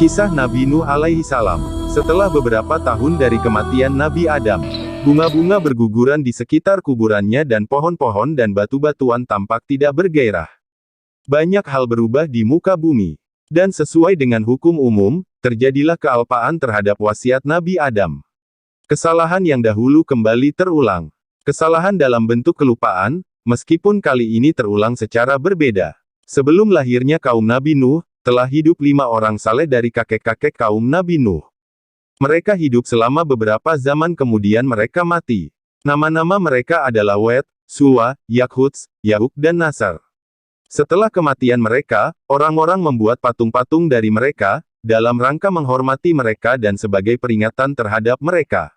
Kisah Nabi Nuh alaihi salam. Setelah beberapa tahun dari kematian Nabi Adam, bunga-bunga berguguran di sekitar kuburannya dan pohon-pohon dan batu-batuan tampak tidak bergairah. Banyak hal berubah di muka bumi. Dan sesuai dengan hukum umum, terjadilah kealpaan terhadap wasiat Nabi Adam. Kesalahan yang dahulu kembali terulang. Kesalahan dalam bentuk kelupaan, meskipun kali ini terulang secara berbeda. Sebelum lahirnya kaum Nabi Nuh, telah hidup 5 orang saleh dari kakek-kakek kaum Nabi Nuh. Mereka hidup selama beberapa zaman kemudian mereka mati. Nama-nama mereka adalah Wed, Suwa, Yakhuts, Yahuk dan Nasar. Setelah kematian mereka, orang-orang membuat patung-patung dari mereka, dalam rangka menghormati mereka dan sebagai peringatan terhadap mereka.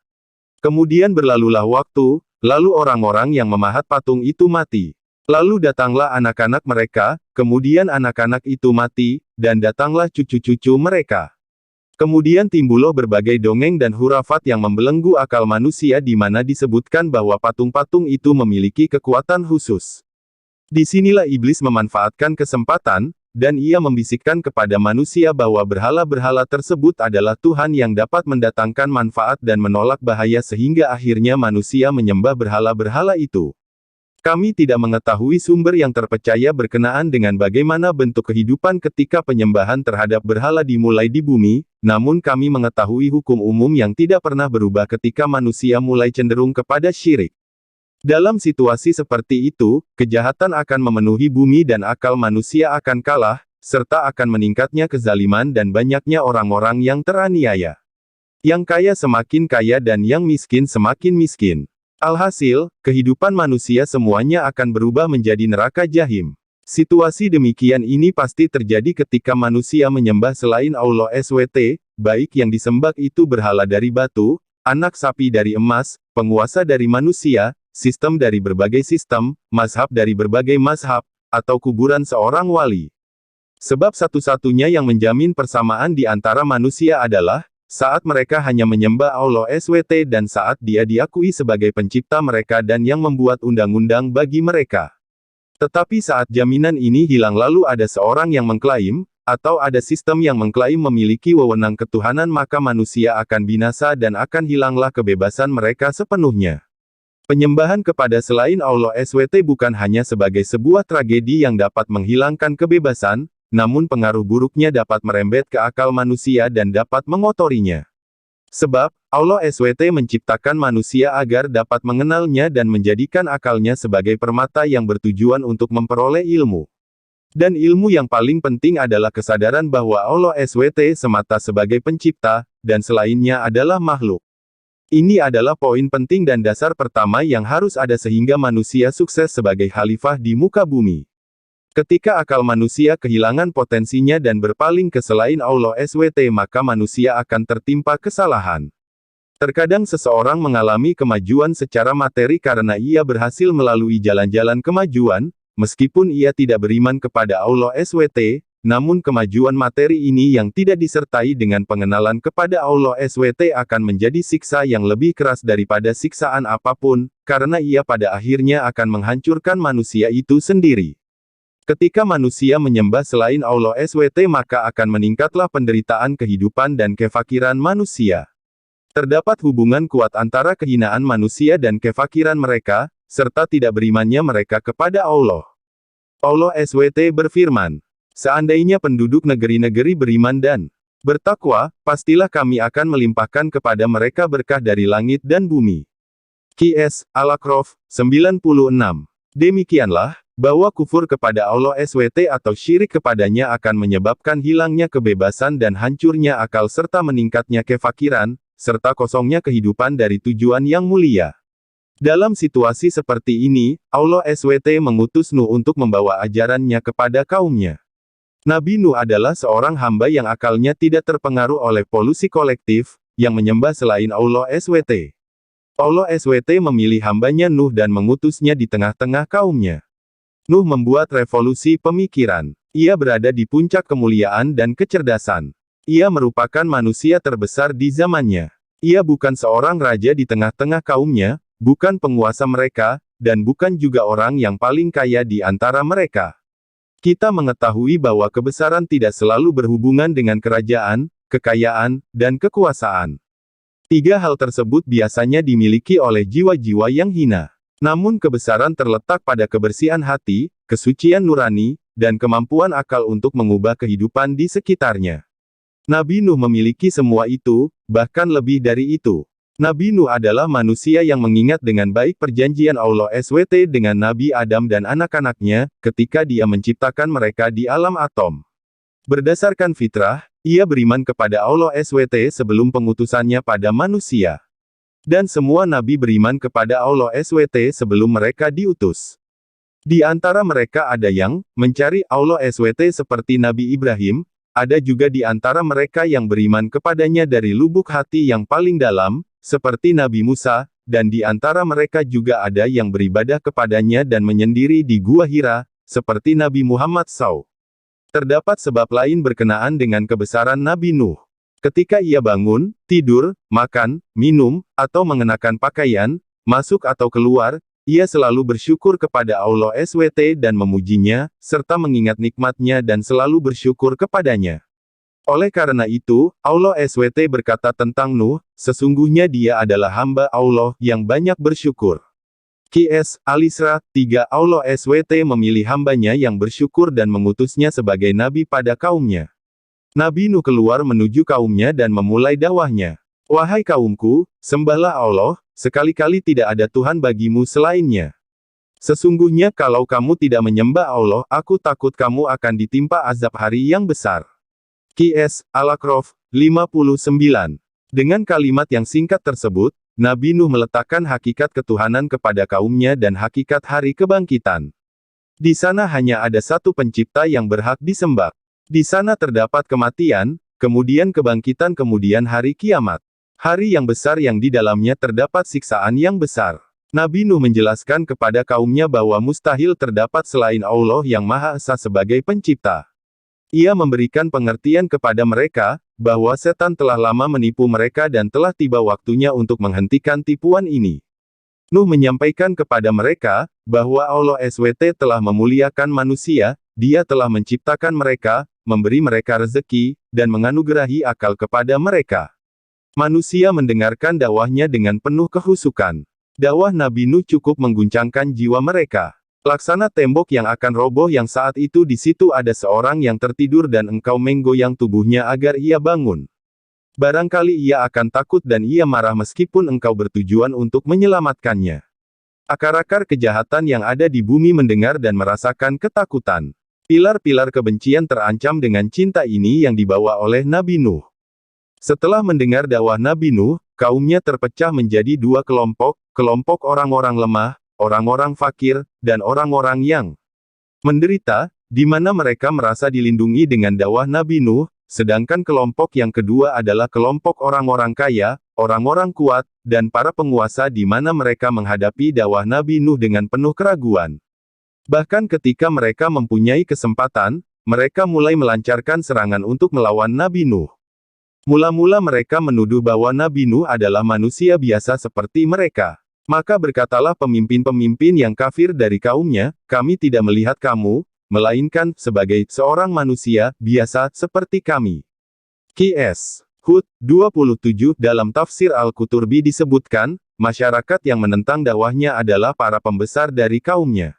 Kemudian berlalulah waktu, lalu orang-orang yang memahat patung itu mati. Lalu datanglah anak-anak mereka, kemudian anak-anak itu mati, dan datanglah cucu-cucu mereka. Kemudian timbullah berbagai dongeng dan hurafat yang membelenggu akal manusia di mana disebutkan bahwa patung-patung itu memiliki kekuatan khusus. Disinilah iblis memanfaatkan kesempatan, dan ia membisikkan kepada manusia bahwa berhala-berhala tersebut adalah Tuhan yang dapat mendatangkan manfaat dan menolak bahaya sehingga akhirnya manusia menyembah berhala-berhala itu. Kami tidak mengetahui sumber yang terpercaya berkenaan dengan bagaimana bentuk kehidupan ketika penyembahan terhadap berhala dimulai di bumi, namun kami mengetahui hukum umum yang tidak pernah berubah ketika manusia mulai cenderung kepada syirik. Dalam situasi seperti itu, kejahatan akan memenuhi bumi dan akal manusia akan kalah, serta akan meningkatnya kezaliman dan banyaknya orang-orang yang teraniaya. Yang kaya semakin kaya dan yang miskin semakin miskin. Alhasil, kehidupan manusia semuanya akan berubah menjadi neraka jahim. Situasi demikian ini pasti terjadi ketika manusia menyembah selain Allah SWT, baik yang disembah itu berhala dari batu, anak sapi dari emas, penguasa dari manusia, sistem dari berbagai sistem, mazhab dari berbagai mazhab, atau kuburan seorang wali. Sebab satu-satunya yang menjamin persamaan di antara manusia adalah, saat mereka hanya menyembah Allah SWT dan saat Dia diakui sebagai pencipta mereka dan yang membuat undang-undang bagi mereka. Tetapi saat jaminan ini hilang lalu ada seorang yang mengklaim, atau ada sistem yang mengklaim memiliki wewenang ketuhanan maka manusia akan binasa dan akan hilanglah kebebasan mereka sepenuhnya. Penyembahan kepada selain Allah SWT bukan hanya sebagai sebuah tragedi yang dapat menghilangkan kebebasan, namun pengaruh buruknya dapat merembet ke akal manusia dan dapat mengotorinya. Sebab, Allah SWT menciptakan manusia agar dapat mengenalnya dan menjadikan akalnya sebagai permata yang bertujuan untuk memperoleh ilmu. Dan ilmu yang paling penting adalah kesadaran bahwa Allah SWT semata sebagai pencipta, dan selainnya adalah makhluk. Ini adalah poin penting dan dasar pertama yang harus ada sehingga manusia sukses sebagai khalifah di muka bumi. Ketika akal manusia kehilangan potensinya dan berpaling ke selain Allah SWT maka manusia akan tertimpa kesalahan. Terkadang seseorang mengalami kemajuan secara materi karena ia berhasil melalui jalan-jalan kemajuan, meskipun ia tidak beriman kepada Allah SWT, namun kemajuan materi ini yang tidak disertai dengan pengenalan kepada Allah SWT akan menjadi siksa yang lebih keras daripada siksaan apapun, karena ia pada akhirnya akan menghancurkan manusia itu sendiri. Ketika manusia menyembah selain Allah SWT maka akan meningkatlah penderitaan kehidupan dan kefakiran manusia. Terdapat hubungan kuat antara kehinaan manusia dan kefakiran mereka, serta tidak berimannya mereka kepada Allah. Allah SWT berfirman, seandainya penduduk negeri-negeri beriman dan bertakwa, pastilah kami akan melimpahkan kepada mereka berkah dari langit dan bumi. Qs. Al-A'raf, 96. Demikianlah, bahwa kufur kepada Allah SWT atau syirik kepadanya akan menyebabkan hilangnya kebebasan dan hancurnya akal serta meningkatnya kefakiran, serta kosongnya kehidupan dari tujuan yang mulia. Dalam situasi seperti ini, Allah SWT mengutus Nuh untuk membawa ajarannya kepada kaumnya. Nabi Nuh adalah seorang hamba yang akalnya tidak terpengaruh oleh polusi kolektif, yang menyembah selain Allah SWT. Allah SWT memilih hambanya Nuh dan mengutusnya di tengah-tengah kaumnya. Nuh membuat revolusi pemikiran. Ia berada di puncak kemuliaan dan kecerdasan. Ia merupakan manusia terbesar di zamannya. Ia bukan seorang raja di tengah-tengah kaumnya, bukan penguasa mereka, dan bukan juga orang yang paling kaya di antara mereka. Kita mengetahui bahwa kebesaran tidak selalu berhubungan dengan kerajaan, kekayaan, dan kekuasaan. Tiga hal tersebut biasanya dimiliki oleh jiwa-jiwa yang hina. Namun kebesaran terletak pada kebersihan hati, kesucian nurani, dan kemampuan akal untuk mengubah kehidupan di sekitarnya. Nabi Nuh memiliki semua itu, bahkan lebih dari itu. Nabi Nuh adalah manusia yang mengingat dengan baik perjanjian Allah SWT dengan Nabi Adam dan anak-anaknya, ketika dia menciptakan mereka di alam atom. Berdasarkan fitrah, ia beriman kepada Allah SWT sebelum pengutusannya pada manusia. Dan semua nabi beriman kepada Allah SWT sebelum mereka diutus. Di antara mereka ada yang mencari Allah SWT seperti Nabi Ibrahim, ada juga di antara mereka yang beriman kepadanya dari lubuk hati yang paling dalam, seperti Nabi Musa, dan di antara mereka juga ada yang beribadah kepadanya dan menyendiri di Gua Hira, seperti Nabi Muhammad SAW. Terdapat sebab lain berkenaan dengan kebesaran Nabi Nuh. Ketika ia bangun, tidur, makan, minum, atau mengenakan pakaian, masuk atau keluar, ia selalu bersyukur kepada Allah SWT dan memujinya, serta mengingat nikmatnya dan selalu bersyukur kepadanya. Oleh karena itu, Allah SWT berkata tentang Nuh, sesungguhnya dia adalah hamba Allah yang banyak bersyukur. Qs. Al-Isra 3. Allah SWT memilih hambanya yang bersyukur dan mengutusnya sebagai nabi pada kaumnya. Nabi Nuh keluar menuju kaumnya dan memulai dakwahnya. Wahai kaumku, sembahlah Allah, sekali-kali tidak ada Tuhan bagimu selainnya. Sesungguhnya kalau kamu tidak menyembah Allah, aku takut kamu akan ditimpa azab hari yang besar. Qs. Al-A'raf 59. Dengan kalimat yang singkat tersebut, Nabi Nuh meletakkan hakikat ketuhanan kepada kaumnya dan hakikat hari kebangkitan. Di sana hanya ada satu pencipta yang berhak disembah. Di sana terdapat kematian, kemudian kebangkitan kemudian hari kiamat. Hari yang besar yang di dalamnya terdapat siksaan yang besar. Nabi Nuh menjelaskan kepada kaumnya bahwa mustahil terdapat selain Allah yang Maha Esa sebagai pencipta. Ia memberikan pengertian kepada mereka, bahwa setan telah lama menipu mereka dan telah tiba waktunya untuk menghentikan tipuan ini. Nuh menyampaikan kepada mereka, bahwa Allah SWT telah memuliakan manusia, Dia telah menciptakan mereka, memberi mereka rezeki, dan menganugerahi akal kepada mereka. Manusia mendengarkan dakwahnya dengan penuh kehusukan. Dakwah Nabi Nuh cukup mengguncangkan jiwa mereka. Laksana tembok yang akan roboh yang saat itu di situ ada seorang yang tertidur dan engkau menggoyang tubuhnya agar ia bangun. Barangkali ia akan takut dan ia marah meskipun engkau bertujuan untuk menyelamatkannya. Akar-akar kejahatan yang ada di bumi mendengar dan merasakan ketakutan. Pilar-pilar kebencian terancam dengan cinta ini yang dibawa oleh Nabi Nuh. Setelah mendengar dakwah Nabi Nuh, kaumnya terpecah menjadi dua kelompok, kelompok orang-orang lemah, orang-orang fakir, dan orang-orang yang menderita, di mana mereka merasa dilindungi dengan dakwah Nabi Nuh, sedangkan kelompok yang kedua adalah kelompok orang-orang kaya, orang-orang kuat, dan para penguasa di mana mereka menghadapi dakwah Nabi Nuh dengan penuh keraguan. Bahkan ketika mereka mempunyai kesempatan, mereka mulai melancarkan serangan untuk melawan Nabi Nuh. Mula-mula mereka menuduh bahwa Nabi Nuh adalah manusia biasa seperti mereka. Maka berkatalah pemimpin-pemimpin yang kafir dari kaumnya, kami tidak melihat kamu, melainkan sebagai seorang manusia biasa seperti kami. Qs. Hud 27 dalam tafsir Al-Quturbi disebutkan, masyarakat yang menentang dakwahnya adalah para pembesar dari kaumnya.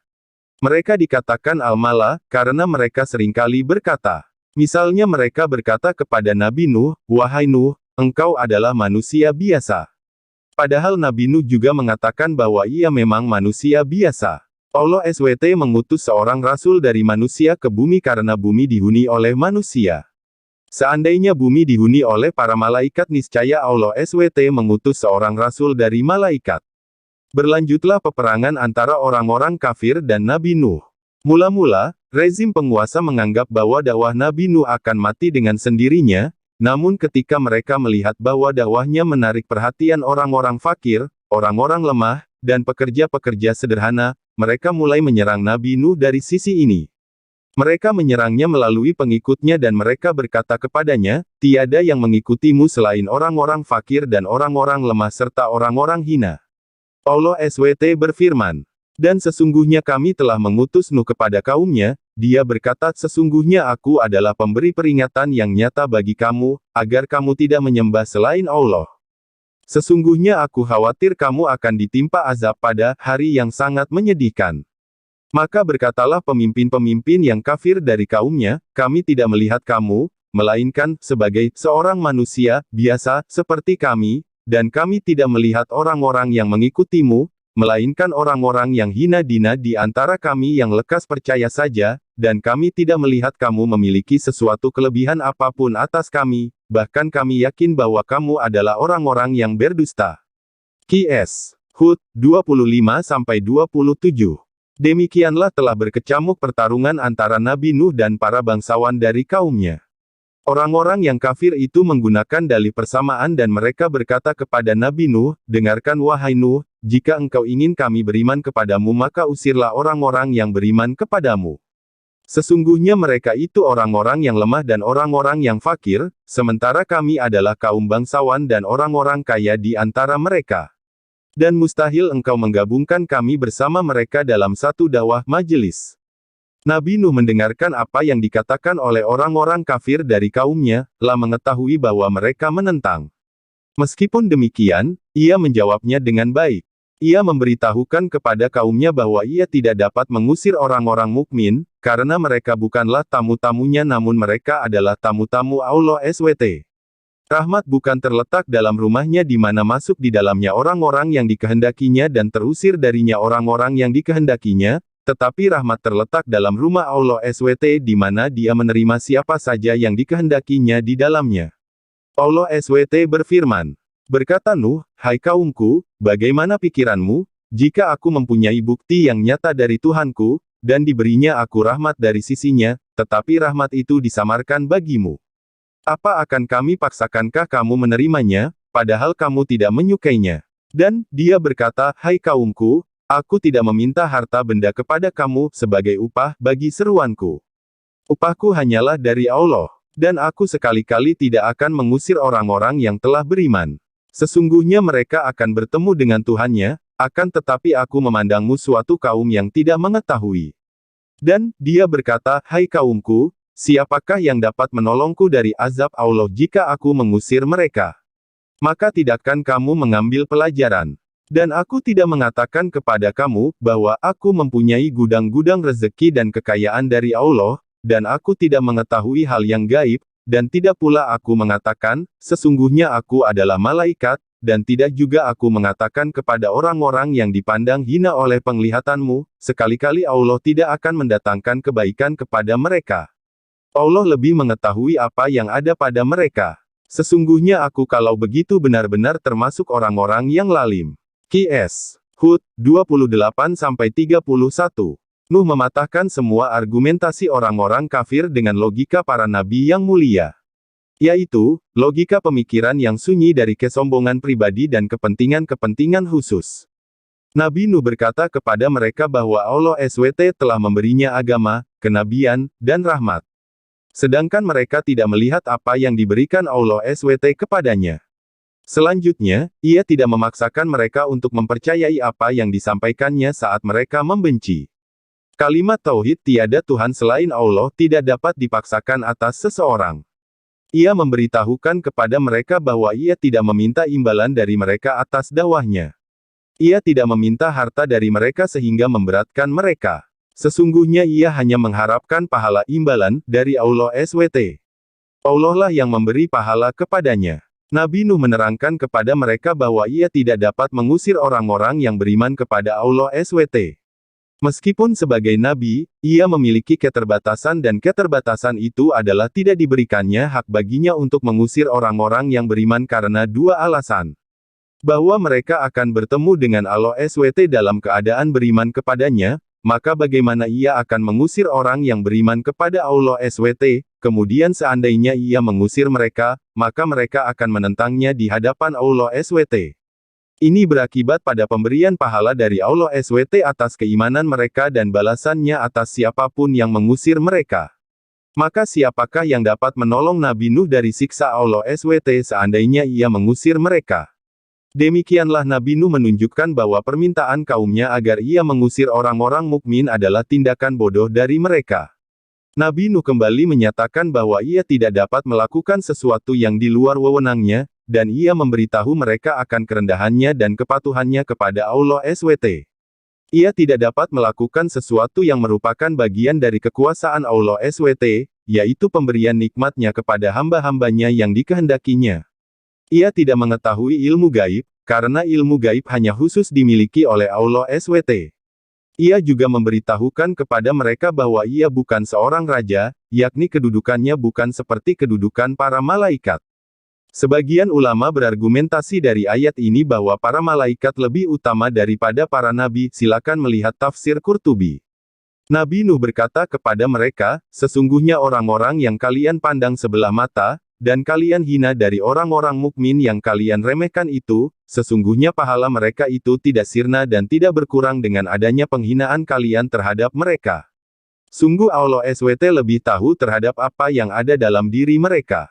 Mereka dikatakan al-mala, karena mereka seringkali berkata. Misalnya mereka berkata kepada Nabi Nuh, wahai Nuh, engkau adalah manusia biasa. Padahal Nabi Nuh juga mengatakan bahwa ia memang manusia biasa. Allah SWT mengutus seorang rasul dari manusia ke bumi karena bumi dihuni oleh manusia. Seandainya bumi dihuni oleh para malaikat niscaya Allah SWT mengutus seorang rasul dari malaikat. Berlanjutlah peperangan antara orang-orang kafir dan Nabi Nuh. Mula-mula, rezim penguasa menganggap bahwa dakwah Nabi Nuh akan mati dengan sendirinya, namun ketika mereka melihat bahwa dakwahnya menarik perhatian orang-orang fakir, orang-orang lemah, dan pekerja-pekerja sederhana, mereka mulai menyerang Nabi Nuh dari sisi ini. Mereka menyerangnya melalui pengikutnya dan mereka berkata kepadanya, tiada yang mengikutimu selain orang-orang fakir dan orang-orang lemah serta orang-orang hina. Allah SWT berfirman, dan sesungguhnya kami telah mengutus Nuh kepada kaumnya, dia berkata, sesungguhnya aku adalah pemberi peringatan yang nyata bagi kamu, agar kamu tidak menyembah selain Allah. Sesungguhnya aku khawatir kamu akan ditimpa azab pada hari yang sangat menyedihkan. Maka berkatalah pemimpin-pemimpin yang kafir dari kaumnya, kami tidak melihat kamu, melainkan sebagai seorang manusia biasa seperti kami, dan kami tidak melihat orang-orang yang mengikutimu, melainkan orang-orang yang hina dina di antara kami yang lekas percaya saja, dan kami tidak melihat kamu memiliki sesuatu kelebihan apapun atas kami, bahkan kami yakin bahwa kamu adalah orang-orang yang berdusta. Qs. Hud, 25-27. Demikianlah telah berkecamuk pertarungan antara Nabi Nuh dan para bangsawan dari kaumnya. Orang-orang yang kafir itu menggunakan dalih persamaan dan mereka berkata kepada Nabi Nuh, dengarkan wahai Nuh, jika engkau ingin kami beriman kepadamu maka usirlah orang-orang yang beriman kepadamu. Sesungguhnya mereka itu orang-orang yang lemah dan orang-orang yang fakir, sementara kami adalah kaum bangsawan dan orang-orang kaya di antara mereka. Dan mustahil engkau menggabungkan kami bersama mereka dalam satu dakwah majelis. Nabi Nuh mendengarkan apa yang dikatakan oleh orang-orang kafir dari kaumnya, telah mengetahui bahwa mereka menentang. Meskipun demikian, ia menjawabnya dengan baik. Ia memberitahukan kepada kaumnya bahwa ia tidak dapat mengusir orang-orang mukmin, karena mereka bukanlah tamu-tamunya namun mereka adalah tamu-tamu Allah SWT. Rahmat bukan terletak dalam rumahnya di mana masuk di dalamnya orang-orang yang dikehendakinya dan terusir darinya orang-orang yang dikehendakinya, tetapi rahmat terletak dalam rumah Allah SWT di mana dia menerima siapa saja yang dikehendakinya di dalamnya. Allah SWT berfirman, berkata Nuh, hai kaumku, bagaimana pikiranmu, jika aku mempunyai bukti yang nyata dari Tuhanku, dan diberinya aku rahmat dari sisinya, tetapi rahmat itu disamarkan bagimu. Apa akan kami paksakankah kamu menerimanya, padahal kamu tidak menyukainya? Dan, dia berkata, hai kaumku, aku tidak meminta harta benda kepada kamu sebagai upah bagi seruanku. Upahku hanyalah dari Allah, dan aku sekali-kali tidak akan mengusir orang-orang yang telah beriman. Sesungguhnya mereka akan bertemu dengan Tuhannya, akan tetapi aku memandangmu suatu kaum yang tidak mengetahui. Dan, dia berkata, hai kaumku, siapakah yang dapat menolongku dari azab Allah jika aku mengusir mereka? Maka tidakkan kamu mengambil pelajaran? Dan aku tidak mengatakan kepada kamu, bahwa aku mempunyai gudang-gudang rezeki dan kekayaan dari Allah, dan aku tidak mengetahui hal yang gaib, dan tidak pula aku mengatakan, sesungguhnya aku adalah malaikat, dan tidak juga aku mengatakan kepada orang-orang yang dipandang hina oleh penglihatanmu, sekali-kali Allah tidak akan mendatangkan kebaikan kepada mereka. Allah lebih mengetahui apa yang ada pada mereka. Sesungguhnya aku kalau begitu benar-benar termasuk orang-orang yang lalim. Qs. Hud, 28-31. Nuh mematahkan semua argumentasi orang-orang kafir dengan logika para nabi yang mulia. Yaitu, logika pemikiran yang sunyi dari kesombongan pribadi dan kepentingan-kepentingan khusus. Nabi Nuh berkata kepada mereka bahwa Allah SWT telah memberinya agama, kenabian, dan rahmat. Sedangkan mereka tidak melihat apa yang diberikan Allah SWT kepadanya. Selanjutnya, ia tidak memaksakan mereka untuk mempercayai apa yang disampaikannya saat mereka membenci. Kalimat tauhid tiada Tuhan selain Allah tidak dapat dipaksakan atas seseorang. Ia memberitahukan kepada mereka bahwa ia tidak meminta imbalan dari mereka atas dakwahnya. Ia tidak meminta harta dari mereka sehingga memberatkan mereka. Sesungguhnya ia hanya mengharapkan pahala imbalan dari Allah SWT. Allah lah yang memberi pahala kepadanya. Nabi Nuh menerangkan kepada mereka bahwa ia tidak dapat mengusir orang-orang yang beriman kepada Allah SWT. Meskipun sebagai nabi, ia memiliki keterbatasan dan keterbatasan itu adalah tidak diberikannya hak baginya untuk mengusir orang-orang yang beriman karena dua alasan. Bahwa mereka akan bertemu dengan Allah SWT dalam keadaan beriman kepadanya, maka bagaimana ia akan mengusir orang yang beriman kepada Allah SWT, kemudian seandainya ia mengusir mereka, maka mereka akan menentangnya di hadapan Allah SWT. Ini berakibat pada pemberian pahala dari Allah SWT atas keimanan mereka dan balasannya atas siapapun yang mengusir mereka. Maka siapakah yang dapat menolong Nabi Nuh dari siksa Allah SWT seandainya ia mengusir mereka? Demikianlah Nabi Nuh menunjukkan bahwa permintaan kaumnya agar ia mengusir orang-orang mukmin adalah tindakan bodoh dari mereka. Nabi Nuh kembali menyatakan bahwa ia tidak dapat melakukan sesuatu yang di luar wewenangnya, dan ia memberitahu mereka akan kerendahannya dan kepatuhannya kepada Allah SWT. Ia tidak dapat melakukan sesuatu yang merupakan bagian dari kekuasaan Allah SWT, yaitu pemberian nikmatnya kepada hamba-hambanya yang dikehendakinya. Ia tidak mengetahui ilmu gaib, karena ilmu gaib hanya khusus dimiliki oleh Allah SWT. Ia juga memberitahukan kepada mereka bahwa ia bukan seorang raja, yakni kedudukannya bukan seperti kedudukan para malaikat. Sebagian ulama berargumentasi dari ayat ini bahwa para malaikat lebih utama daripada para nabi. Silakan melihat tafsir Qurtubi. Nabi Nuh berkata kepada mereka, sesungguhnya orang-orang yang kalian pandang sebelah mata, dan kalian hina dari orang-orang mukmin yang kalian remehkan itu, sesungguhnya pahala mereka itu tidak sirna dan tidak berkurang dengan adanya penghinaan kalian terhadap mereka. Sungguh Allah SWT lebih tahu terhadap apa yang ada dalam diri mereka.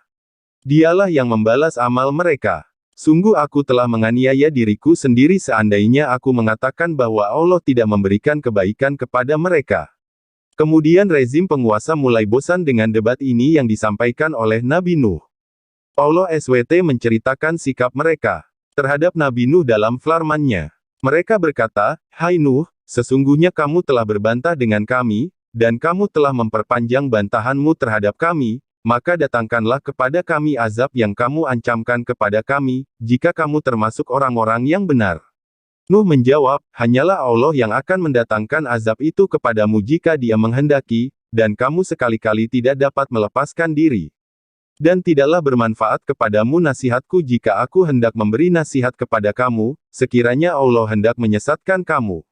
Dialah yang membalas amal mereka. Sungguh aku telah menganiaya diriku sendiri seandainya aku mengatakan bahwa Allah tidak memberikan kebaikan kepada mereka. Kemudian rezim penguasa mulai bosan dengan debat ini yang disampaikan oleh Nabi Nuh. Allah SWT menceritakan sikap mereka terhadap Nabi Nuh dalam firman-Nya. Mereka berkata, "Hai Nuh, sesungguhnya kamu telah berbantah dengan kami, dan kamu telah memperpanjang bantahanmu terhadap kami, maka datangkanlah kepada kami azab yang kamu ancamkan kepada kami, jika kamu termasuk orang-orang yang benar." Nuh menjawab, hanyalah Allah yang akan mendatangkan azab itu kepadamu jika Dia menghendaki, dan kamu sekali-kali tidak dapat melepaskan diri. Dan tidaklah bermanfaat kepadamu nasihatku jika aku hendak memberi nasihat kepada kamu, sekiranya Allah hendak menyesatkan kamu.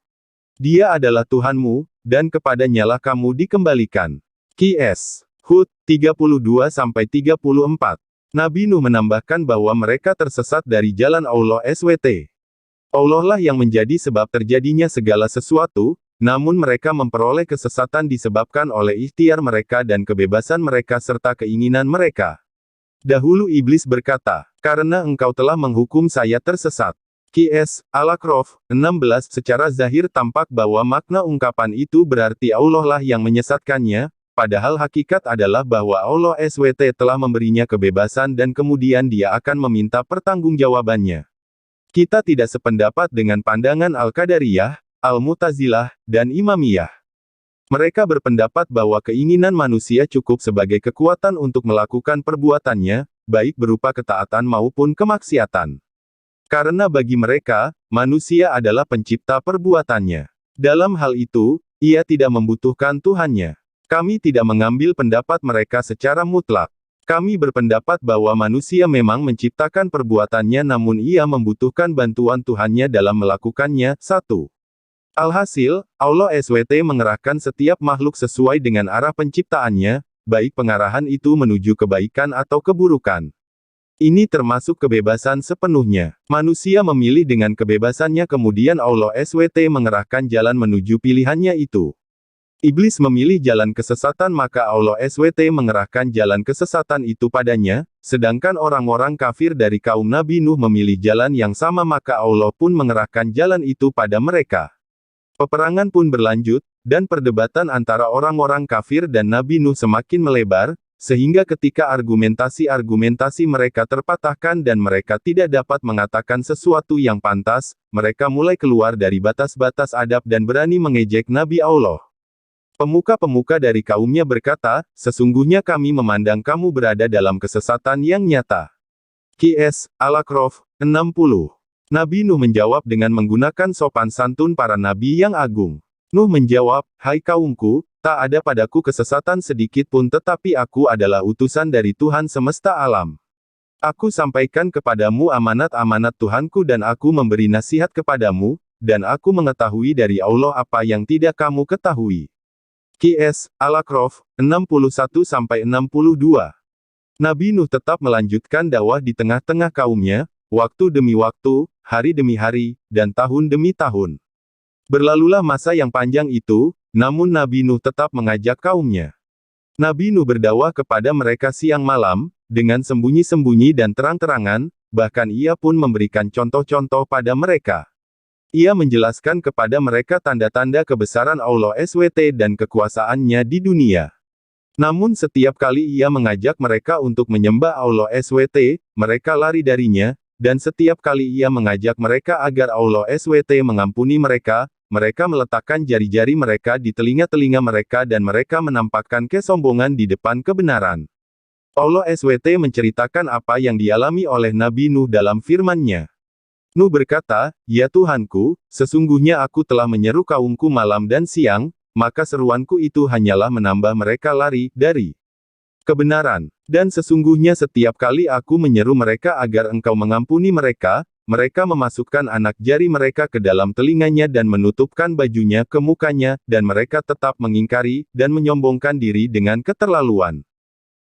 Dia adalah Tuhanmu, dan kepadanya-lah kamu dikembalikan. Qs. Hud, 32-34. Nabi Nuh menambahkan bahwa mereka tersesat dari jalan Allah SWT. Allah lah yang menjadi sebab terjadinya segala sesuatu, namun mereka memperoleh kesesatan disebabkan oleh ikhtiar mereka dan kebebasan mereka serta keinginan mereka. Dahulu iblis berkata, karena engkau telah menghukum saya tersesat. Qs. Al-A'raf, 16. Secara zahir tampak bahwa makna ungkapan itu berarti Allah lah yang menyesatkannya, padahal hakikat adalah bahwa Allah SWT telah memberinya kebebasan dan kemudian Dia akan meminta pertanggungjawabannya. Kita tidak sependapat dengan pandangan Al-Qadariyah, Al-Mu'tazilah, dan Imamiyah. Mereka berpendapat bahwa keinginan manusia cukup sebagai kekuatan untuk melakukan perbuatannya, baik berupa ketaatan maupun kemaksiatan. Karena bagi mereka, manusia adalah pencipta perbuatannya. Dalam hal itu, ia tidak membutuhkan Tuhannya. Kami tidak mengambil pendapat mereka secara mutlak. Kami berpendapat bahwa manusia memang menciptakan perbuatannya namun ia membutuhkan bantuan Tuhannya dalam melakukannya. 1. Alhasil, Allah SWT mengerahkan setiap makhluk sesuai dengan arah penciptaannya, baik pengarahan itu menuju kebaikan atau keburukan. Ini termasuk kebebasan sepenuhnya. Manusia memilih dengan kebebasannya kemudian Allah SWT mengerahkan jalan menuju pilihannya itu. Iblis memilih jalan kesesatan maka Allah SWT mengerahkan jalan kesesatan itu padanya, sedangkan orang-orang kafir dari kaum Nabi Nuh memilih jalan yang sama maka Allah pun mengerahkan jalan itu pada mereka. Peperangan pun berlanjut, dan perdebatan antara orang-orang kafir dan Nabi Nuh semakin melebar, sehingga ketika argumentasi-argumentasi mereka terpatahkan dan mereka tidak dapat mengatakan sesuatu yang pantas, mereka mulai keluar dari batas-batas adab dan berani mengejek Nabi Allah. Pemuka-pemuka dari kaumnya berkata, sesungguhnya kami memandang kamu berada dalam kesesatan yang nyata. Qs. Al-A'raf, 60. Nabi Nuh menjawab dengan menggunakan sopan santun para nabi yang agung. Nuh menjawab, hai kaumku, tak ada padaku kesesatan sedikit pun tetapi aku adalah utusan dari Tuhan semesta alam. Aku sampaikan kepadamu amanat-amanat Tuhanku dan aku memberi nasihat kepadamu, dan aku mengetahui dari Allah apa yang tidak kamu ketahui. Qs. Al-A'raf, 61-62. Nabi Nuh tetap melanjutkan dakwah di tengah-tengah kaumnya, waktu demi waktu, hari demi hari, dan tahun demi tahun. Berlalulah masa yang panjang itu, namun Nabi Nuh tetap mengajak kaumnya. Nabi Nuh berdakwah kepada mereka siang malam, dengan sembunyi-sembunyi dan terang-terangan, bahkan ia pun memberikan contoh-contoh pada mereka. Ia menjelaskan kepada mereka tanda-tanda kebesaran Allah SWT dan kekuasaannya di dunia. Namun setiap kali ia mengajak mereka untuk menyembah Allah SWT, mereka lari darinya, dan setiap kali ia mengajak mereka agar Allah SWT mengampuni mereka, mereka meletakkan jari-jari mereka di telinga-telinga mereka dan mereka menampakkan kesombongan di depan kebenaran. Allah SWT menceritakan apa yang dialami oleh Nabi Nuh dalam firman-Nya. Nuh berkata, "Ya Tuhanku, sesungguhnya aku telah menyeru kaumku malam dan siang, maka seruanku itu hanyalah menambah mereka lari dari kebenaran. Dan sesungguhnya setiap kali aku menyeru mereka agar engkau mengampuni mereka, mereka memasukkan anak jari mereka ke dalam telinganya dan menutupkan bajunya ke mukanya, dan mereka tetap mengingkari, dan menyombongkan diri dengan keterlaluan.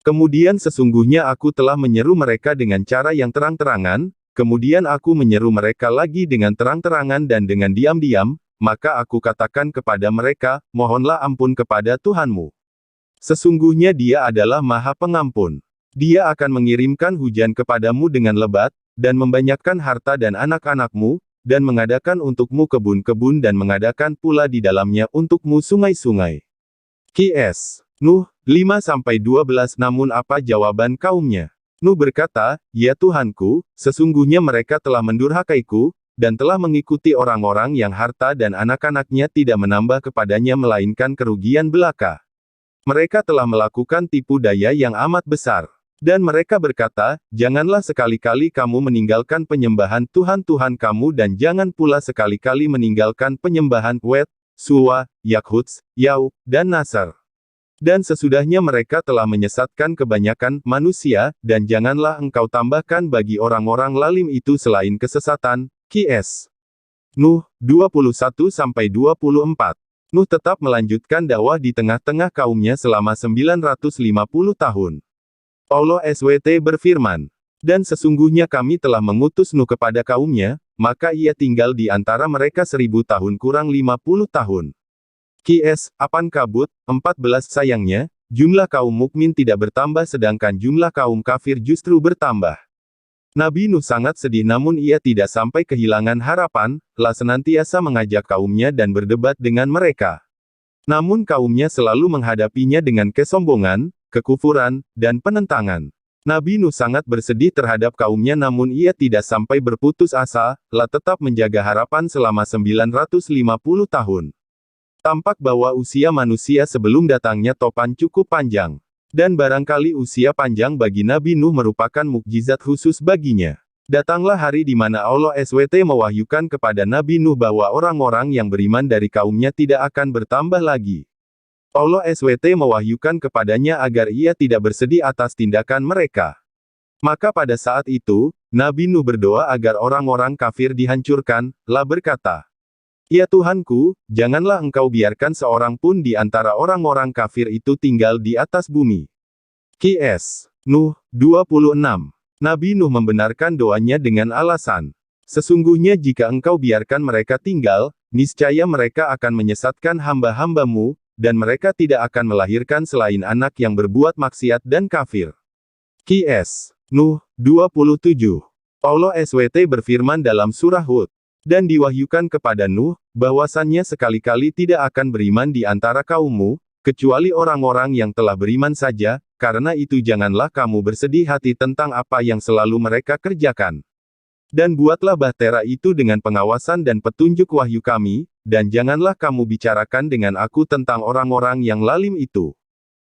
Kemudian sesungguhnya aku telah menyeru mereka dengan cara yang terang-terangan, kemudian aku menyeru mereka lagi dengan terang-terangan dan dengan diam-diam, maka aku katakan kepada mereka, mohonlah ampun kepada Tuhanmu. Sesungguhnya Dia adalah Maha Pengampun. Dia akan mengirimkan hujan kepadamu dengan lebat, dan membanyakkan harta dan anak-anakmu, dan mengadakan untukmu kebun-kebun dan mengadakan pula di dalamnya untukmu sungai-sungai." Qs. Nuh, 5-12. Namun apa jawaban kaumnya? Nuh berkata, "Ya Tuhanku, sesungguhnya mereka telah mendurhakaiku, dan telah mengikuti orang-orang yang harta dan anak-anaknya tidak menambah kepadanya melainkan kerugian belaka. Mereka telah melakukan tipu daya yang amat besar. Dan mereka berkata, janganlah sekali-kali kamu meninggalkan penyembahan Tuhan-Tuhan kamu dan jangan pula sekali-kali meninggalkan penyembahan Wet, Suwa, Yakhuts, Yau, dan Nasar. Dan sesudahnya mereka telah menyesatkan kebanyakan manusia, dan janganlah engkau tambahkan bagi orang-orang lalim itu selain kesesatan." Qs. Nuh, 21-24. Nuh tetap melanjutkan dakwah di tengah-tengah kaumnya selama 950 tahun. Allah SWT berfirman, "Dan sesungguhnya kami telah mengutus Nuh kepada kaumnya, maka ia tinggal di antara mereka 1000 tahun kurang 50 tahun. Qs. Ankabut, 14. Sayangnya, jumlah kaum mukmin tidak bertambah sedangkan jumlah kaum kafir justru bertambah. Nabi Nuh sangat sedih namun ia tidak sampai kehilangan harapan, telah senantiasa mengajak kaumnya dan berdebat dengan mereka. Namun kaumnya selalu menghadapinya dengan kesombongan, kekufuran, dan penentangan. Nabi Nuh sangat bersedih terhadap kaumnya namun ia tidak sampai berputus asa, telah tetap menjaga harapan selama 950 tahun. Tampak bahwa usia manusia sebelum datangnya topan cukup panjang. Dan barangkali usia panjang bagi Nabi Nuh merupakan mukjizat khusus baginya. Datanglah hari di mana Allah SWT mewahyukan kepada Nabi Nuh bahwa orang-orang yang beriman dari kaumnya tidak akan bertambah lagi. Allah SWT mewahyukan kepadanya agar ia tidak bersedih atas tindakan mereka. Maka pada saat itu, Nabi Nuh berdoa agar orang-orang kafir dihancurkan, lah berkata, "Ya Tuhanku, janganlah engkau biarkan seorang pun di antara orang-orang kafir itu tinggal di atas bumi." Qs. Nuh, 26. Nabi Nuh membenarkan doanya dengan alasan, "Sesungguhnya jika engkau biarkan mereka tinggal, niscaya mereka akan menyesatkan hamba-hambamu, dan mereka tidak akan melahirkan selain anak yang berbuat maksiat dan kafir." Qs. Nuh, 27. Allah SWT berfirman dalam surah Hud, "Dan diwahyukan kepada Nuh, bahwasannya sekali-kali tidak akan beriman di antara kaummu, kecuali orang-orang yang telah beriman saja, karena itu janganlah kamu bersedih hati tentang apa yang selalu mereka kerjakan. Dan buatlah bahtera itu dengan pengawasan dan petunjuk wahyu kami, dan janganlah kamu bicarakan dengan aku tentang orang-orang yang lalim itu.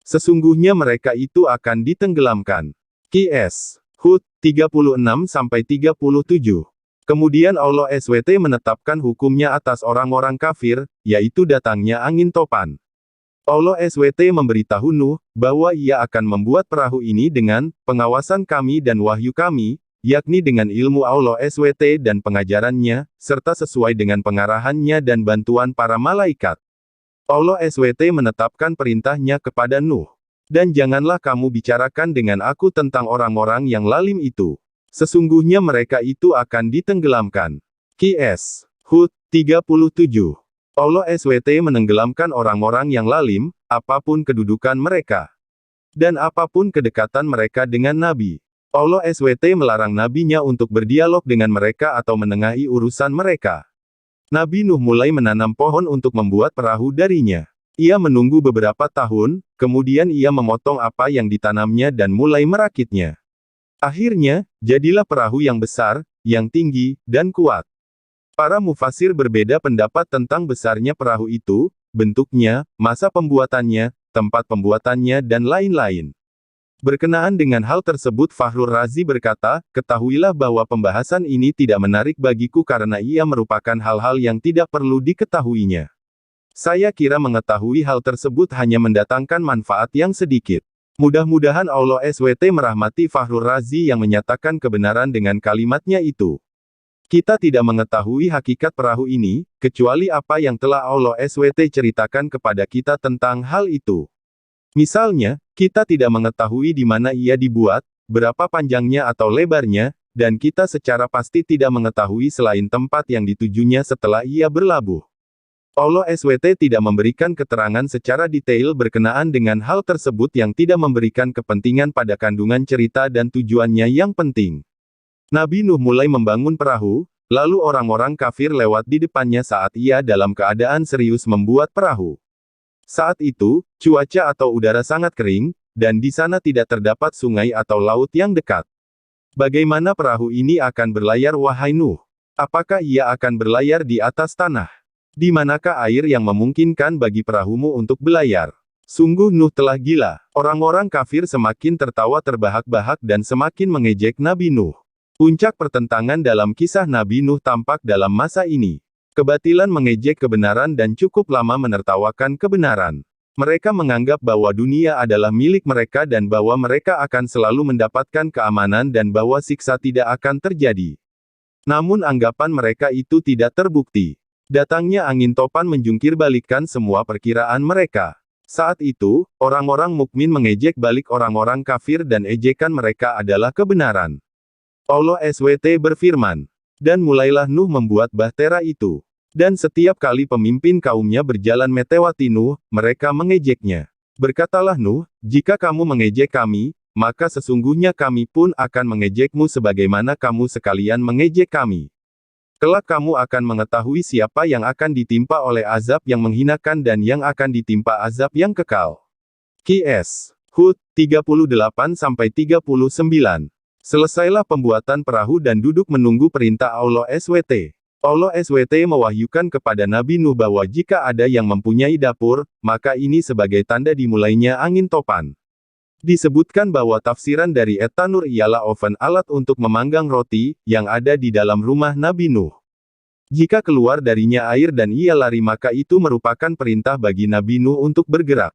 Sesungguhnya mereka itu akan ditenggelamkan." Qs. Hud, 36-37. Kemudian Allah SWT menetapkan hukumnya atas orang-orang kafir, yaitu datangnya angin topan. Allah SWT memberitahu Nuh, bahwa ia akan membuat perahu ini dengan pengawasan kami dan wahyu kami, yakni dengan ilmu Allah SWT dan pengajarannya, serta sesuai dengan pengarahannya dan bantuan para malaikat. Allah SWT menetapkan perintahnya kepada Nuh. "Dan janganlah kamu bicarakan dengan aku tentang orang-orang yang lalim itu. Sesungguhnya mereka itu akan ditenggelamkan." Qs. Hud, 37. Allah SWT menenggelamkan orang-orang yang lalim, apapun kedudukan mereka. Dan apapun kedekatan mereka dengan Nabi. Allah SWT melarang Nabinya untuk berdialog dengan mereka atau menengahi urusan mereka. Nabi Nuh mulai menanam pohon untuk membuat perahu darinya. Ia menunggu beberapa tahun, kemudian ia memotong apa yang ditanamnya dan mulai merakitnya. Akhirnya, jadilah perahu yang besar, yang tinggi, dan kuat. Para mufasir berbeda pendapat tentang besarnya perahu itu, bentuknya, masa pembuatannya, tempat pembuatannya dan lain-lain. Berkenaan dengan hal tersebut Fakhrur Razi berkata, ketahuilah bahwa pembahasan ini tidak menarik bagiku karena ia merupakan hal-hal yang tidak perlu diketahuinya. Saya kira mengetahui hal tersebut hanya mendatangkan manfaat yang sedikit. Mudah-mudahan Allah SWT merahmati Fakhrur Razi yang menyatakan kebenaran dengan kalimatnya itu. Kita tidak mengetahui hakikat perahu ini, kecuali apa yang telah Allah SWT ceritakan kepada kita tentang hal itu. Misalnya, kita tidak mengetahui di mana ia dibuat, berapa panjangnya atau lebarnya, dan kita secara pasti tidak mengetahui selain tempat yang ditujunya setelah ia berlabuh. Allah SWT tidak memberikan keterangan secara detail berkenaan dengan hal tersebut yang tidak memberikan kepentingan pada kandungan cerita dan tujuannya yang penting. Nabi Nuh mulai membangun perahu, lalu orang-orang kafir lewat di depannya saat ia dalam keadaan serius membuat perahu. Saat itu, cuaca atau udara sangat kering, dan di sana tidak terdapat sungai atau laut yang dekat. Bagaimana perahu ini akan berlayar wahai Nuh? Apakah ia akan berlayar di atas tanah? Di manakah air yang memungkinkan bagi perahumu untuk berlayar? Sungguh Nuh telah gila. Orang-orang kafir semakin tertawa terbahak-bahak dan semakin mengejek Nabi Nuh. Puncak pertentangan dalam kisah Nabi Nuh tampak dalam masa ini. Kebatilan mengejek kebenaran dan cukup lama menertawakan kebenaran. Mereka menganggap bahwa dunia adalah milik mereka dan bahwa mereka akan selalu mendapatkan keamanan dan bahwa siksa tidak akan terjadi. Namun anggapan mereka itu tidak terbukti. Datangnya angin topan menjungkir balikkan semua perkiraan mereka. Saat itu, orang-orang mukmin mengejek balik orang-orang kafir dan ejekan mereka adalah kebenaran. Allah SWT berfirman, dan mulailah Nuh membuat bahtera itu. Dan setiap kali pemimpin kaumnya berjalan melewati Nuh, mereka mengejeknya. Berkatalah Nuh, jika kamu mengejek kami, maka sesungguhnya kami pun akan mengejekmu sebagaimana kamu sekalian mengejek kami. Kelak kamu akan mengetahui siapa yang akan ditimpa oleh azab yang menghinakan dan yang akan ditimpa azab yang kekal. Qs. Hud, 38-39. Selesailah pembuatan perahu dan duduk menunggu perintah Allah SWT. Allah SWT mewahyukan kepada Nabi Nuh bahwa jika ada yang mempunyai dapur, maka ini sebagai tanda dimulainya angin topan. Disebutkan bahwa tafsiran dari etanur ialah oven alat untuk memanggang roti, yang ada di dalam rumah Nabi Nuh. Jika keluar darinya air dan ia lari maka itu merupakan perintah bagi Nabi Nuh untuk bergerak.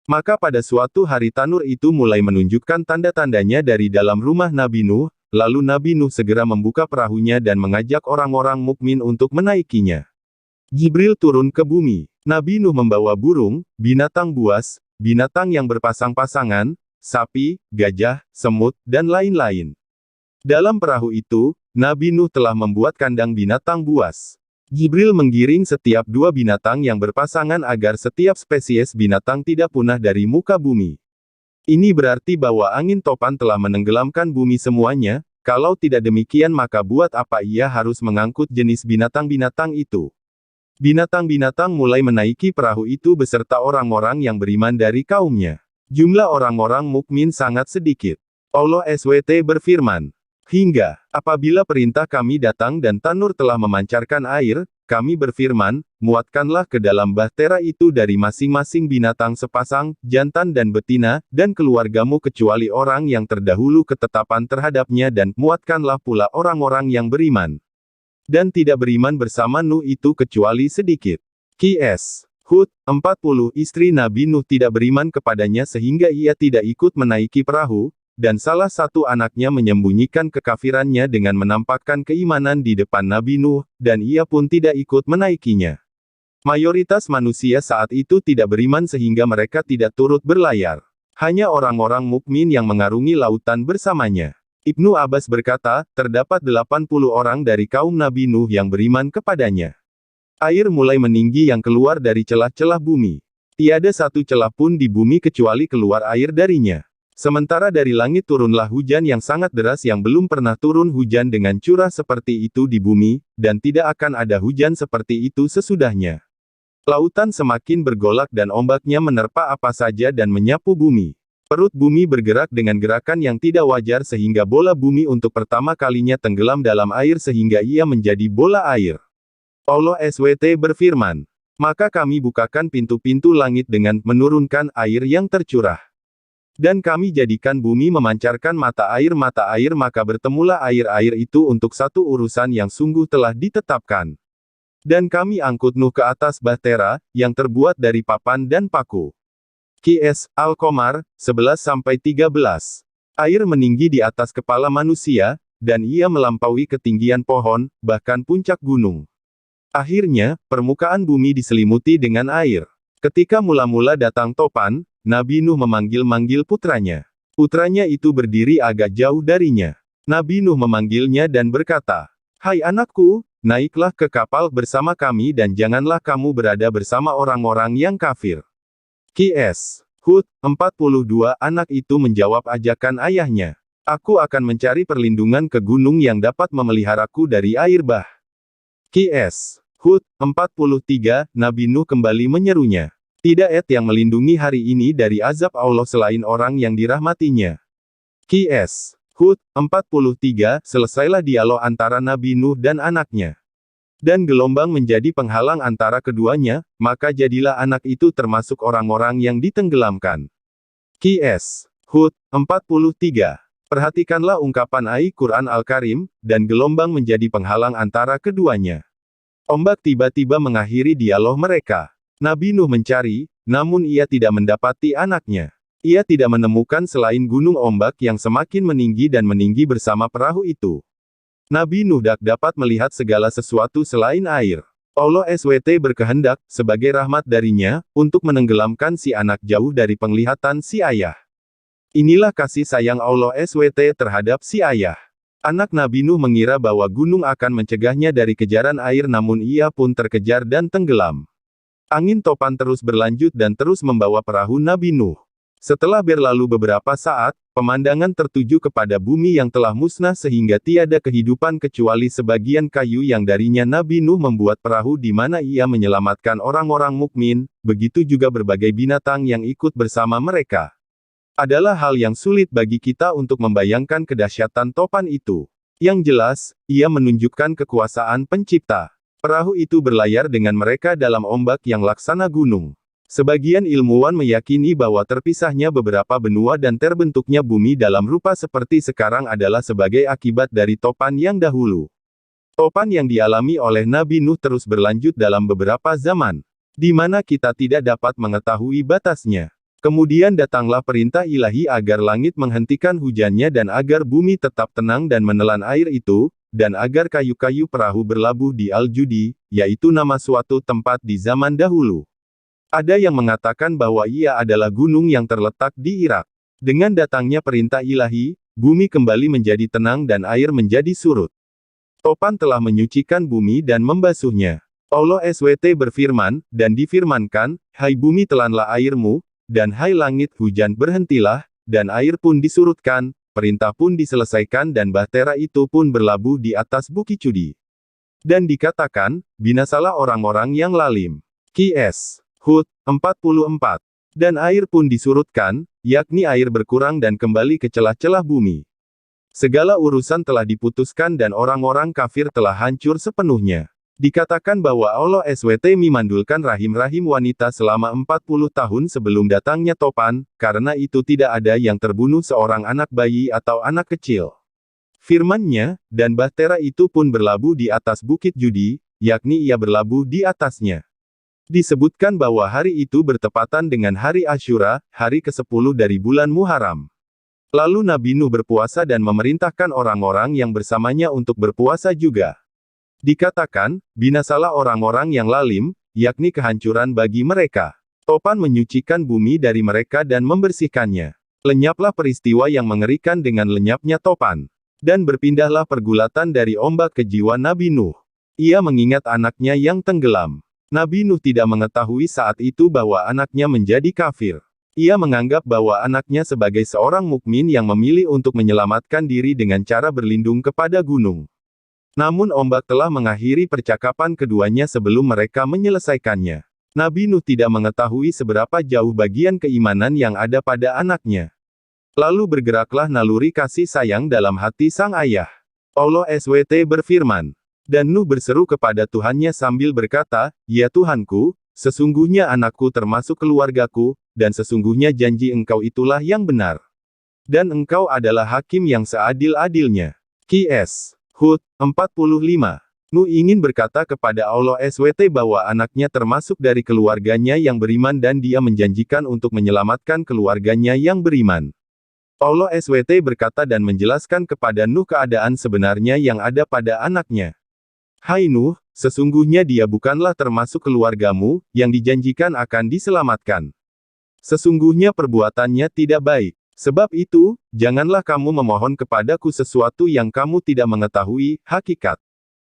Maka pada suatu hari tanur itu mulai menunjukkan tanda-tandanya dari dalam rumah Nabi Nuh, lalu Nabi Nuh segera membuka perahunya dan mengajak orang-orang mukmin untuk menaikinya. Jibril turun ke bumi. Nabi Nuh membawa burung, binatang buas, binatang yang berpasang-pasangan, sapi, gajah, semut, dan lain-lain. Dalam perahu itu, Nabi Nuh telah membuat kandang binatang buas. Jibril menggiring setiap dua binatang yang berpasangan agar setiap spesies binatang tidak punah dari muka bumi. Ini berarti bahwa angin topan telah menenggelamkan bumi semuanya, kalau tidak demikian maka buat apa ia harus mengangkut jenis binatang-binatang itu. Binatang-binatang mulai menaiki perahu itu beserta orang-orang yang beriman dari kaumnya. Jumlah orang-orang mukmin sangat sedikit. Allah SWT berfirman, hingga, apabila perintah kami datang dan tanur telah memancarkan air, kami berfirman, muatkanlah ke dalam bahtera itu dari masing-masing binatang sepasang, jantan dan betina, dan keluargamu kecuali orang yang terdahulu ketetapan terhadapnya dan muatkanlah pula orang-orang yang beriman. Dan tidak beriman bersama Nuh itu kecuali sedikit. Qs. Hud, 40 istri Nabi Nuh tidak beriman kepadanya sehingga ia tidak ikut menaiki perahu, dan salah satu anaknya menyembunyikan kekafirannya dengan menampakkan keimanan di depan Nabi Nuh, dan ia pun tidak ikut menaikinya. Mayoritas manusia saat itu tidak beriman sehingga mereka tidak turut berlayar. Hanya orang-orang mukmin yang mengarungi lautan bersamanya. Ibnu Abbas berkata, terdapat 80 orang dari kaum Nabi Nuh yang beriman kepadanya. Air mulai meninggi yang keluar dari celah-celah bumi. Tiada satu celah pun di bumi kecuali keluar air darinya. Sementara dari langit turunlah hujan yang sangat deras yang belum pernah turun hujan dengan curah seperti itu di bumi, dan tidak akan ada hujan seperti itu sesudahnya. Lautan semakin bergolak dan ombaknya menerpa apa saja dan menyapu bumi. Perut bumi bergerak dengan gerakan yang tidak wajar sehingga bola bumi untuk pertama kalinya tenggelam dalam air sehingga ia menjadi bola air. Allah SWT berfirman, "Maka kami bukakan pintu-pintu langit dengan menurunkan air yang tercurah. Dan kami jadikan bumi memancarkan mata air maka bertemulah air-air itu untuk satu urusan yang sungguh telah ditetapkan. Dan kami angkut Nuh ke atas bahtera, yang terbuat dari papan dan paku." Qs. Al-Qamar, 11-13. Air meninggi di atas kepala manusia, dan ia melampaui ketinggian pohon, bahkan puncak gunung. Akhirnya, permukaan bumi diselimuti dengan air. Ketika mula-mula datang topan, Nabi Nuh memanggil-manggil putranya. Putranya itu berdiri agak jauh darinya. Nabi Nuh memanggilnya dan berkata, "Hai anakku, naiklah ke kapal bersama kami dan janganlah kamu berada bersama orang-orang yang kafir." Qs. Hud, 42. Anak itu menjawab ajakan ayahnya. "Aku akan mencari perlindungan ke gunung yang dapat memeliharaku dari air bah." Qs. Hud, 43. Nabi Nuh kembali menyerunya. Tidak yang melindungi hari ini dari azab Allah selain orang yang dirahmatinya. Qs. Hud, 43. Selesailah dialog antara Nabi Nuh dan anaknya. Dan gelombang menjadi penghalang antara keduanya, maka jadilah anak itu termasuk orang-orang yang ditenggelamkan. Qs. Hud, 43. Perhatikanlah ungkapan Al-Quran Al-Karim, dan gelombang menjadi penghalang antara keduanya. Ombak tiba-tiba mengakhiri dialog mereka. Nabi Nuh mencari, namun ia tidak mendapati anaknya. Ia tidak menemukan selain gunung ombak yang semakin meninggi dan meninggi bersama perahu itu. Nabi Nuh dapat melihat segala sesuatu selain air. Allah SWT berkehendak, sebagai rahmat darinya, untuk menenggelamkan si anak jauh dari penglihatan si ayah. Inilah kasih sayang Allah SWT terhadap si ayah. Anak Nabi Nuh mengira bahwa gunung akan mencegahnya dari kejaran air namun ia pun terkejar dan tenggelam. Angin topan terus berlanjut dan terus membawa perahu Nabi Nuh. Setelah berlalu beberapa saat, pemandangan tertuju kepada bumi yang telah musnah sehingga tiada kehidupan kecuali sebagian kayu yang darinya Nabi Nuh membuat perahu di mana ia menyelamatkan orang-orang mukmin, begitu juga berbagai binatang yang ikut bersama mereka. Adalah hal yang sulit bagi kita untuk membayangkan kedahsyatan topan itu. Yang jelas, ia menunjukkan kekuasaan pencipta. Perahu itu berlayar dengan mereka dalam ombak yang laksana gunung. Sebagian ilmuwan meyakini bahwa terpisahnya beberapa benua dan terbentuknya bumi dalam rupa seperti sekarang adalah sebagai akibat dari topan yang dahulu. Topan yang dialami oleh Nabi Nuh terus berlanjut dalam beberapa zaman, di mana kita tidak dapat mengetahui batasnya. Kemudian datanglah perintah ilahi agar langit menghentikan hujannya dan agar bumi tetap tenang dan menelan air itu, dan agar kayu-kayu perahu berlabuh di Al-Judi, yaitu nama suatu tempat di zaman dahulu. Ada yang mengatakan bahwa ia adalah gunung yang terletak di Irak. Dengan datangnya perintah ilahi, bumi kembali menjadi tenang dan air menjadi surut. Topan telah menyucikan bumi dan membasuhnya. Allah SWT berfirman, dan difirmankan, "Hai bumi telanlah airmu, dan hai langit hujan berhentilah, dan air pun disurutkan, perintah pun diselesaikan dan bahtera itu pun berlabuh di atas Bukit Cudi. Dan dikatakan, binasalah orang-orang yang lalim." Qs. Hud, 44. Dan air pun disurutkan, yakni air berkurang dan kembali ke celah-celah bumi. Segala urusan telah diputuskan dan orang-orang kafir telah hancur sepenuhnya. Dikatakan bahwa Allah SWT memandulkan rahim-rahim wanita selama 40 tahun sebelum datangnya topan, karena itu tidak ada yang terbunuh seorang anak bayi atau anak kecil. Firman-Nya, dan bahtera itu pun berlabuh di atas Bukit Judi, yakni ia berlabuh di atasnya. Disebutkan bahwa hari itu bertepatan dengan hari Asyura, hari ke-10 dari bulan Muharram. Lalu Nabi Nuh berpuasa dan memerintahkan orang-orang yang bersamanya untuk berpuasa juga. Dikatakan, binasalah orang-orang yang lalim, yakni kehancuran bagi mereka. Topan menyucikan bumi dari mereka dan membersihkannya. Lenyaplah peristiwa yang mengerikan dengan lenyapnya topan. Dan berpindahlah pergulatan dari ombak ke jiwa Nabi Nuh. Ia mengingat anaknya yang tenggelam. Nabi Nuh tidak mengetahui saat itu bahwa anaknya menjadi kafir. Ia menganggap bahwa anaknya sebagai seorang mukmin yang memilih untuk menyelamatkan diri dengan cara berlindung kepada gunung. Namun ombak telah mengakhiri percakapan keduanya sebelum mereka menyelesaikannya. Nabi Nuh tidak mengetahui seberapa jauh bagian keimanan yang ada pada anaknya. Lalu bergeraklah naluri kasih sayang dalam hati sang ayah. Allah SWT berfirman. Dan Nuh berseru kepada Tuhannya sambil berkata, "Ya Tuhanku, sesungguhnya anakku termasuk keluargaku, dan sesungguhnya janji Engkau itulah yang benar. Dan Engkau adalah hakim yang seadil-adilnya." Qs. Hud, 45. Nuh ingin berkata kepada Allah SWT bahwa anaknya termasuk dari keluarganya yang beriman dan dia menjanjikan untuk menyelamatkan keluarganya yang beriman. Allah SWT berkata dan menjelaskan kepada Nuh keadaan sebenarnya yang ada pada anaknya. "Hai Nuh, sesungguhnya dia bukanlah termasuk keluargamu, yang dijanjikan akan diselamatkan. Sesungguhnya perbuatannya tidak baik. Sebab itu, janganlah kamu memohon kepadaku sesuatu yang kamu tidak mengetahui hakikat.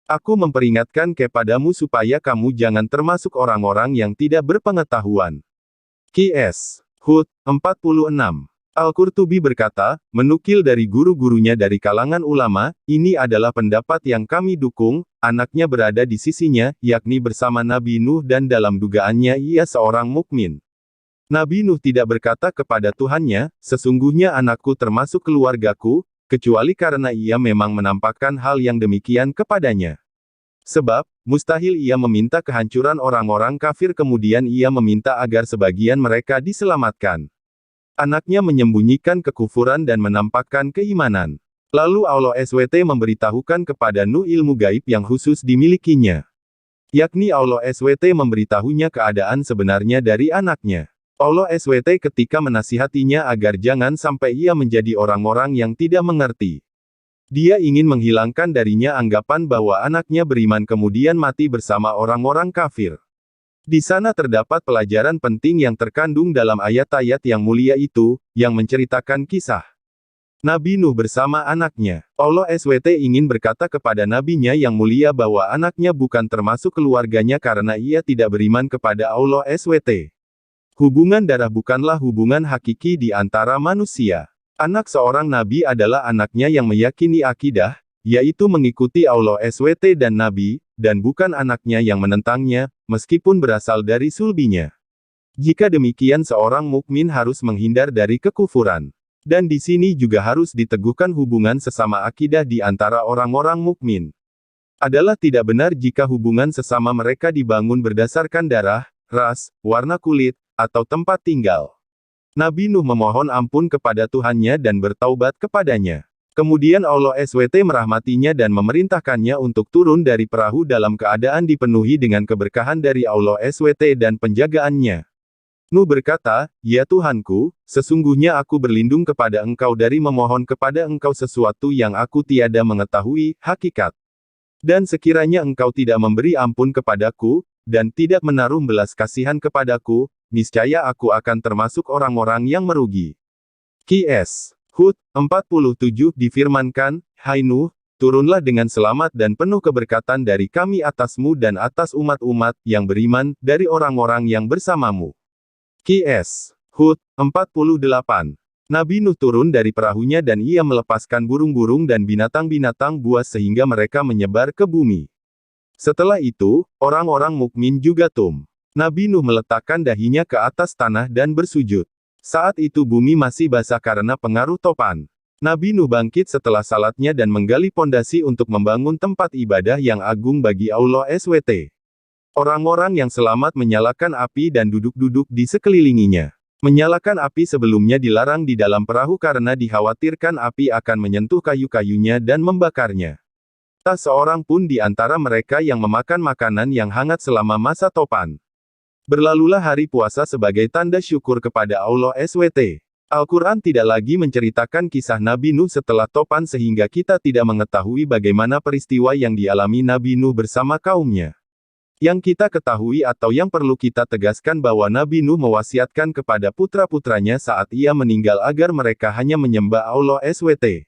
Aku memperingatkan kepadamu supaya kamu jangan termasuk orang-orang yang tidak berpengetahuan." Qs. Hud, 46. Al-Qurtubi berkata, menukil dari guru-gurunya dari kalangan ulama, ini adalah pendapat yang kami dukung, anaknya berada di sisinya, yakni bersama Nabi Nuh dan dalam dugaannya ia seorang mukmin. Nabi Nuh tidak berkata kepada Tuhannya, "Sesungguhnya anakku termasuk keluargaku," kecuali karena ia memang menampakkan hal yang demikian kepadanya. Sebab, mustahil ia meminta kehancuran orang-orang kafir kemudian ia meminta agar sebagian mereka diselamatkan. Anaknya menyembunyikan kekufuran dan menampakkan keimanan. Lalu Allah SWT memberitahukan kepada Nuh ilmu gaib yang khusus dimilikinya. Yakni Allah SWT memberitahunya keadaan sebenarnya dari anaknya. Allah SWT ketika menasihatinya agar jangan sampai ia menjadi orang-orang yang tidak mengerti. Dia ingin menghilangkan darinya anggapan bahwa anaknya beriman kemudian mati bersama orang-orang kafir. Di sana terdapat pelajaran penting yang terkandung dalam ayat-ayat yang mulia itu, yang menceritakan kisah Nabi Nuh bersama anaknya. Allah SWT ingin berkata kepada nabinya yang mulia bahwa anaknya bukan termasuk keluarganya karena ia tidak beriman kepada Allah SWT. Hubungan darah bukanlah hubungan hakiki di antara manusia. Anak seorang nabi adalah anaknya yang meyakini akidah, yaitu mengikuti Allah SWT dan nabi, dan bukan anaknya yang menentangnya, meskipun berasal dari sulbinya. Jika demikian seorang mukmin harus menghindar dari kekufuran. Dan di sini juga harus diteguhkan hubungan sesama akidah di antara orang-orang mukmin. Adalah tidak benar jika hubungan sesama mereka dibangun berdasarkan darah, ras, warna kulit, atau tempat tinggal. Nabi Nuh memohon ampun kepada Tuhannya dan bertaubat kepadanya. Kemudian Allah SWT merahmatinya dan memerintahkannya untuk turun dari perahu dalam keadaan dipenuhi dengan keberkahan dari Allah SWT dan penjagaannya. Nuh berkata, "Ya Tuhanku, sesungguhnya aku berlindung kepada Engkau dari memohon kepada Engkau sesuatu yang aku tiada mengetahui hakikat. Dan sekiranya Engkau tidak memberi ampun kepadaku, dan tidak menaruh belas kasihan kepadaku, niscaya aku akan termasuk orang-orang yang merugi." Qs. Hud, 47 difirmankan, "Hai Nuh, turunlah dengan selamat dan penuh keberkatan dari kami atasmu dan atas umat-umat yang beriman, dari orang-orang yang bersamamu." Qs. Hud, 48. Nabi Nuh turun dari perahunya dan ia melepaskan burung-burung dan binatang-binatang buas sehingga mereka menyebar ke bumi. Setelah itu, orang-orang mukmin juga Nabi Nuh meletakkan dahinya ke atas tanah dan bersujud. Saat itu bumi masih basah karena pengaruh topan. Nabi Nuh bangkit setelah salatnya dan menggali pondasi untuk membangun tempat ibadah yang agung bagi Allah SWT. Orang-orang yang selamat menyalakan api dan duduk-duduk di sekelilinginya. Menyalakan api sebelumnya dilarang di dalam perahu karena dikhawatirkan api akan menyentuh kayu-kayunya dan membakarnya. Tak seorang pun di antara mereka yang memakan makanan yang hangat selama masa topan. Berlalulah hari puasa sebagai tanda syukur kepada Allah SWT. Al-Quran tidak lagi menceritakan kisah Nabi Nuh setelah topan sehingga kita tidak mengetahui bagaimana peristiwa yang dialami Nabi Nuh bersama kaumnya. Yang kita ketahui atau yang perlu kita tegaskan bahwa Nabi Nuh mewasiatkan kepada putra-putranya saat ia meninggal agar mereka hanya menyembah Allah SWT.